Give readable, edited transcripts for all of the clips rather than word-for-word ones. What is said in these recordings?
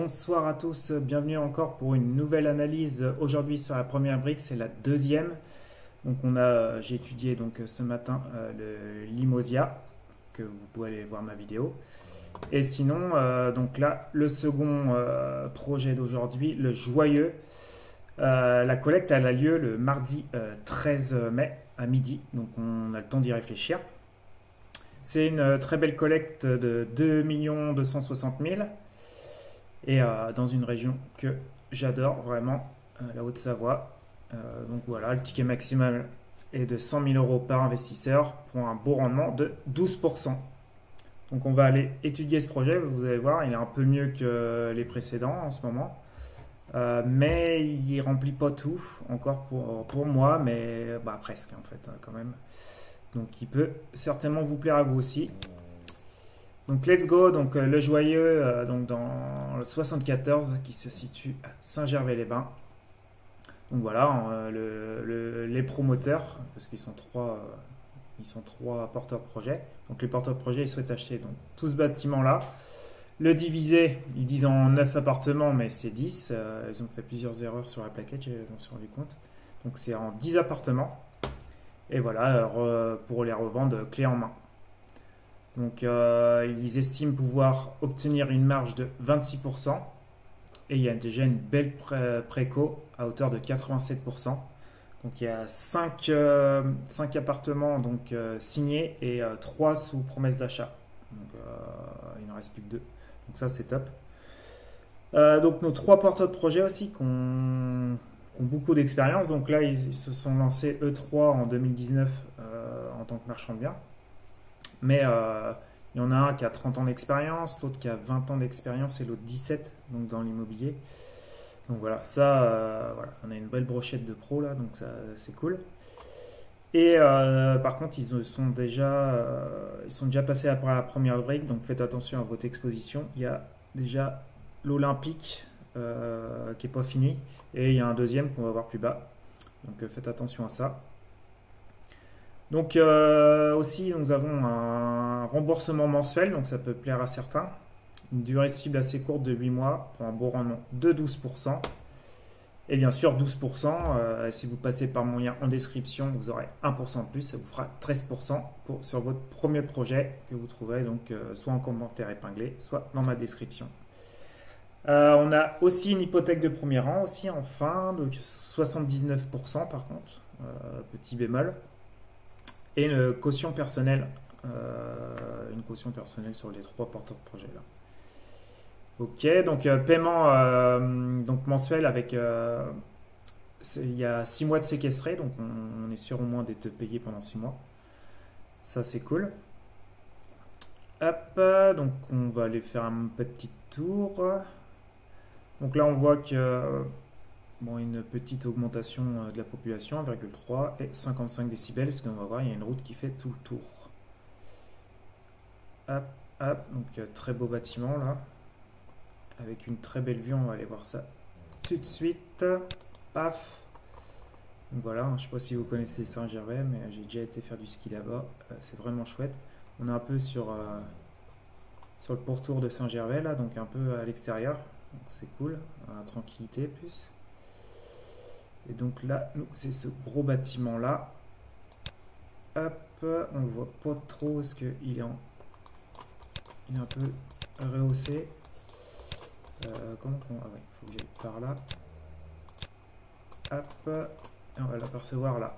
Bonsoir à tous, bienvenue encore pour une nouvelle analyse aujourd'hui sur la première brique, c'est la deuxième. Donc j'ai étudié donc ce matin le Limosia, que vous pouvez aller voir ma vidéo. Et sinon, donc là, le second projet d'aujourd'hui, le Joyeux. La collecte elle a lieu le mardi 13 mai à midi, donc on a le temps d'y réfléchir. C'est une très belle collecte de 2 260 000 et dans une région que j'adore vraiment, la Haute-Savoie. Donc voilà, le ticket maximal est de 100 000 euros par investisseur pour un beau rendement de 12%. Donc on va aller étudier ce projet, vous allez voir, il est un peu mieux que les précédents en ce moment. Mais il remplit pas tout encore pour moi, mais presque en fait quand même. Donc il peut certainement vous plaire à vous aussi. Donc let's go, donc le Joyeux donc dans le 74 qui se situe à Saint-Gervais-les-Bains. Donc voilà, les promoteurs, parce qu'ils sont trois porteurs de projet. Donc les porteurs de projet ils souhaitent acheter donc, tout ce bâtiment là. Le diviser, ils disent en 9 appartements, mais c'est 10. Ils ont fait plusieurs erreurs sur la plaquette, je m'en suis rendu compte. Donc c'est en 10 appartements. Et voilà, alors, pour les revendre clé en main. Donc ils estiment pouvoir obtenir une marge de 26%. Et il y a déjà une belle préco à hauteur de 87%. Donc il y a 5 appartements donc, signés et 3 sous promesse d'achat. Donc il n'en reste plus que 2. Donc ça c'est top. Donc nos 3 porteurs de projet aussi qui ont beaucoup d'expérience. Donc là ils se sont lancés E3 en 2019 en tant que marchand de biens. Mais il y en a un qui a 30 ans d'expérience, l'autre qui a 20 ans d'expérience et l'autre 17 donc dans l'immobilier. Donc voilà, ça, voilà, on a une belle brochette de pros là, donc ça c'est cool. Et par contre, ils sont déjà passés après la première break, donc faites attention à votre exposition. Il y a déjà l'Olympique qui n'est pas fini, et il y a un deuxième qu'on va voir plus bas. Donc faites attention à ça. Donc aussi, nous avons un remboursement mensuel, donc ça peut plaire à certains. Une durée cible assez courte de 8 mois pour un beau rendement de 12%. Et bien sûr, 12%, si vous passez par mon lien en description, vous aurez 1% de plus, ça vous fera 13% sur votre premier projet que vous trouverez donc soit en commentaire épinglé, soit dans ma description. On a aussi une hypothèque de premier rang, aussi enfin, donc 79% par contre, petit bémol. Et une caution personnelle sur les 3 porteurs de projet là. Ok, donc paiement donc mensuel avec il y a 6 mois de séquestré, donc on est sûr au moins d'être payé pendant 6 mois. Ça c'est cool. Hop, donc on va aller faire un petit tour. Donc là on voit que une petite augmentation de la population, 1,3 et 55 décibels, parce qu'on va voir il y a une route qui fait tout le tour. Hop, hop, donc très beau bâtiment là. Avec une très belle vue, on va aller voir ça tout de suite. Paf. Donc voilà, je ne sais pas si vous connaissez Saint-Gervais, mais j'ai déjà été faire du ski là-bas. C'est vraiment chouette. On est un peu sur le pourtour de Saint-Gervais, là, donc un peu à l'extérieur. Donc c'est cool, tranquillité plus. Et donc là, c'est ce gros bâtiment-là. Hop, on le voit pas trop parce qu'il est un peu rehaussé. Comment qu'on... Ah ouais, il faut que j'aille par là. Hop, et on va l'apercevoir là.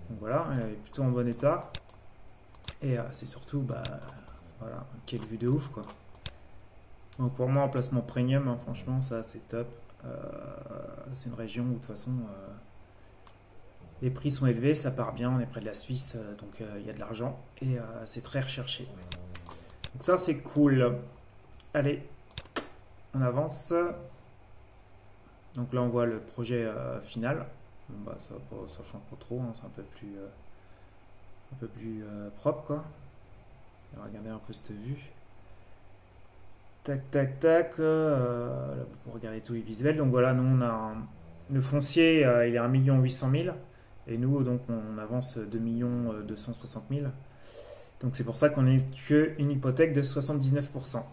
Donc voilà, elle est plutôt en bon état. Et c'est surtout, voilà, quelle vue de ouf quoi. Donc pour moi, en placement premium, hein, franchement, ça c'est top. C'est une région où de toute façon, les prix sont élevés, ça part bien, on est près de la Suisse, donc il y a de l'argent et c'est très recherché. Donc ça c'est cool. Allez. On avance. Donc là on voit le projet final. Bon, ça change pas trop, hein, c'est un peu plus propre quoi. On va regarder un peu cette vue. Tac tac tac. Là, vous pouvez regarder tous les visuels. Donc voilà, nous on a le foncier, il est à 1 800 000 et nous donc on avance 2 260 000. Donc c'est pour ça qu'on n'est qu'une hypothèque de 79%.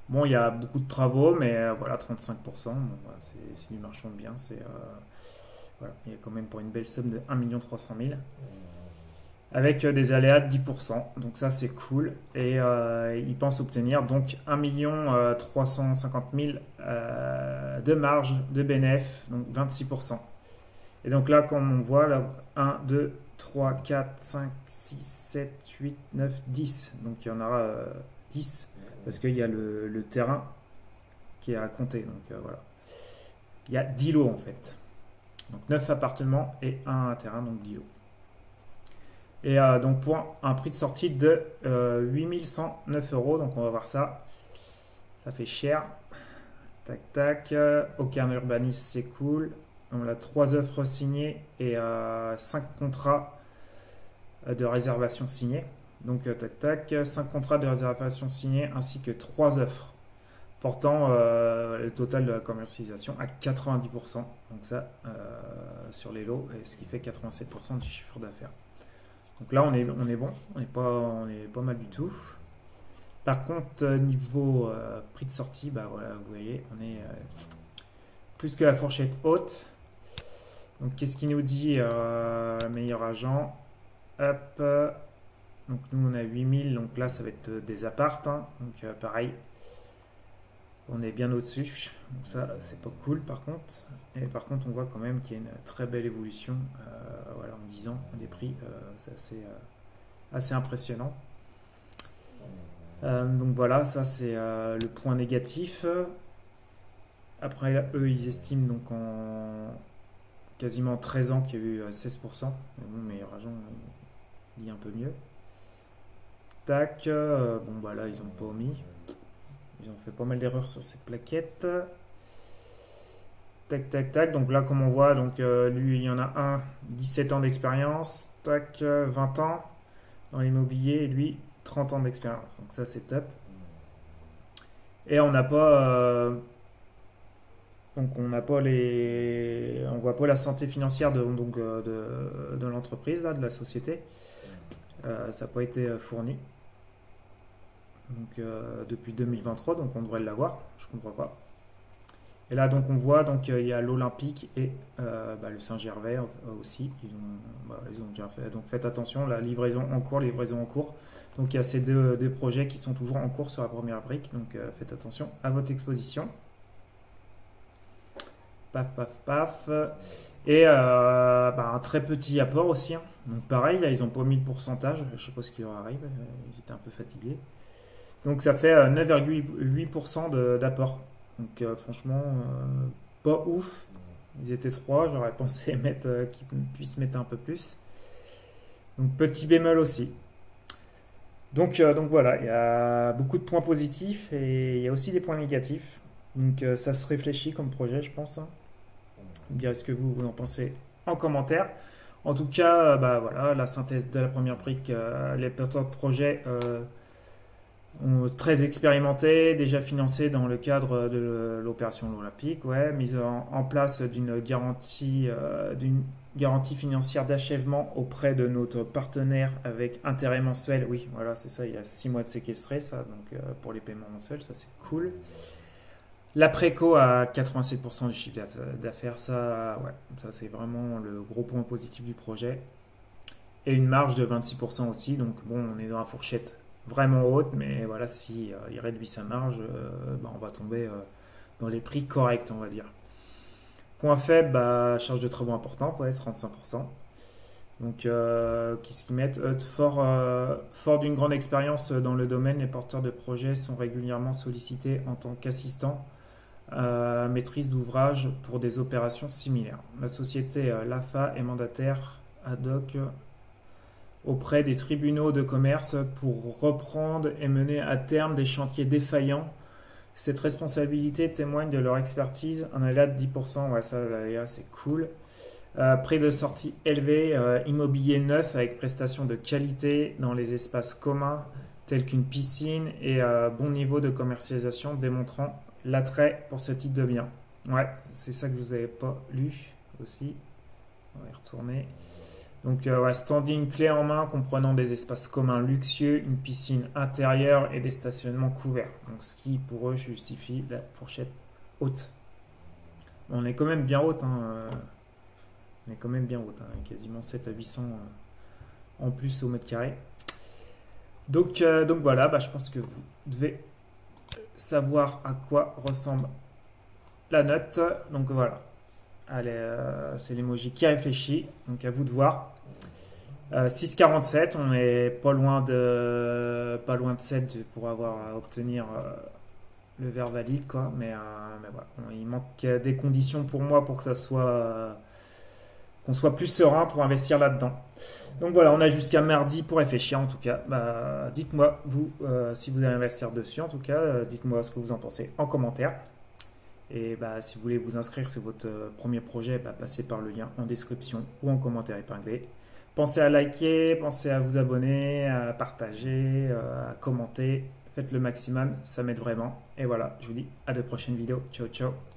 Bon, il y a beaucoup de travaux, mais voilà, 35%. Bon, voilà, c'est du marchand de biens. Voilà, il y a quand même pour une belle somme de 1 300 000 avec des aléas de 10%. Donc ça, c'est cool. Et ils pensent obtenir donc 1 350 000 de marge de bénéfice, donc 26%. Et donc là, comme on voit, là, 1, 2, 3, 4, 5, 6, 7, 8, 9, 10. Donc il y en aura 10 parce qu'il y a le terrain qui est à compter. Donc voilà. Il y a 10 lots en fait. Donc 9 appartements et un terrain, donc 10 lots. Et donc pour un prix de sortie de 8109 euros. Donc on va voir ça. Ça fait cher. Tac tac. Aucun urbaniste, c'est cool. On a 3 offres signées et 5 contrats de réservation signés. Donc tac tac. 5 contrats de réservation signés ainsi que 3 offres portant le total de la commercialisation à 90%. Donc ça sur les lots, ce qui fait 87% du chiffre d'affaires. Donc là, on est bon, on est pas mal du tout. Par contre, niveau prix de sortie, bah voilà, vous voyez, on est plus que la fourchette haute. Donc, qu'est-ce qu'il nous dit, meilleur agent? Hop. Donc, nous, on a 8000, donc là, ça va être des appartes. Hein. Donc, pareil, on est bien au-dessus. Donc, ça, c'est pas cool, par contre. Et par contre, on voit quand même qu'il y a une très belle évolution. Voilà, en 10 ans, des prix, c'est assez impressionnant. Donc voilà, ça c'est le point négatif. Après, eux, ils estiment donc en quasiment 13 ans qu'il y a eu 16%. Mais bon, meilleur agent, il dit un peu mieux. Tac, bon bah là, ils ont pas omis. Ils ont fait pas mal d'erreurs sur cette plaquette. Tac, tac, tac. Donc là, comme on voit, donc, lui, il y en a un, 17 ans d'expérience. Tac, 20 ans dans l'immobilier. Et lui, 30 ans d'expérience. Donc ça, c'est top. Et on n'a pas... donc on n'a pas on voit pas la santé financière de l'entreprise, là, de la société. Ça n'a pas été fourni. Donc depuis 2023, donc on devrait l'avoir. Je comprends pas. Et là, donc, on voit, donc, il y a l'Olympique et le Saint-Gervais aussi. Ils ont déjà fait. Donc, faites attention, la livraison en cours. Donc, il y a ces deux projets qui sont toujours en cours sur la première brique. Donc, faites attention à votre exposition. Paf, paf, paf. Et un très petit apport aussi. Hein. Donc, pareil, là, ils n'ont pas mis le pourcentage. Je ne sais pas ce qui leur arrive. Ils étaient un peu fatigués. Donc, ça fait 9,8% d'apport. Donc franchement, pas ouf. Ils étaient 3, j'aurais pensé qu'ils puissent mettre un peu plus. Donc petit bémol aussi. Donc voilà, il y a beaucoup de points positifs et il y a aussi des points négatifs. Donc ça se réfléchit comme projet, je pense. Hein. Vous me direz ce que vous en pensez en commentaire. En tout cas, bah voilà, la synthèse de la première brique, les porteurs de projet très expérimenté, déjà financé dans le cadre de l'opération olympique, ouais, mise en place d'une garantie financière d'achèvement auprès de notre partenaire avec intérêt mensuel. Oui, voilà, c'est ça, il y a 6 mois de séquestré, ça, donc pour les paiements mensuels, ça c'est cool. La préco à 87% du chiffre d'affaires, ça, ouais, ça c'est vraiment le gros point positif du projet. Et une marge de 26% aussi, donc bon, on est dans la fourchette vraiment haute, mais voilà, si il réduit sa marge, on va tomber dans les prix corrects, on va dire. Point faible, charge de travaux importante, ouais, 35%. Donc, qu'est-ce qu'ils mettent? Fort d'une grande expérience dans le domaine, les porteurs de projets sont régulièrement sollicités en tant qu'assistants maîtrise d'ouvrage pour des opérations similaires. La société LAFA est mandataire ad hoc auprès des tribunaux de commerce pour reprendre et mener à terme des chantiers défaillants. Cette responsabilité témoigne de leur expertise. Un aléa de 10%, ouais, ça, l'aléa, c'est cool. Prix de sortie élevé, immobilier neuf avec prestations de qualité dans les espaces communs tels qu'une piscine et bon niveau de commercialisation démontrant l'attrait pour ce type de bien. Ouais, c'est ça que vous n'avez pas lu aussi. On va y retourner. Donc, ouais, standing clé en main, comprenant des espaces communs luxueux, une piscine intérieure et des stationnements couverts. Donc, ce qui, pour eux, justifie la fourchette haute. On est quand même bien haute, hein, on est quand même bien haute, hein, quasiment 7 à 800 en plus au mètre carré. Donc voilà, bah, je pense que vous devez savoir à quoi ressemble la note. Donc voilà, allez, c'est l'emoji qui réfléchit, donc à vous de voir. 6,47, on est pas loin de 7 pour obtenir le verre valide, quoi. Mais voilà, il manque des conditions pour moi pour que ça soit qu'on soit plus serein pour investir là-dedans. Donc voilà, on a jusqu'à mardi pour réfléchir en tout cas. Bah, dites-moi, vous, si vous allez investir dessus en tout cas, dites-moi ce que vous en pensez en commentaire. Et bah, si vous voulez vous inscrire sur votre premier projet, bah, passez par le lien en description ou en commentaire épinglé. Pensez à liker, pensez à vous abonner, à partager, à commenter. Faites le maximum, ça m'aide vraiment. Et voilà, je vous dis à de prochaines vidéos. Ciao, ciao.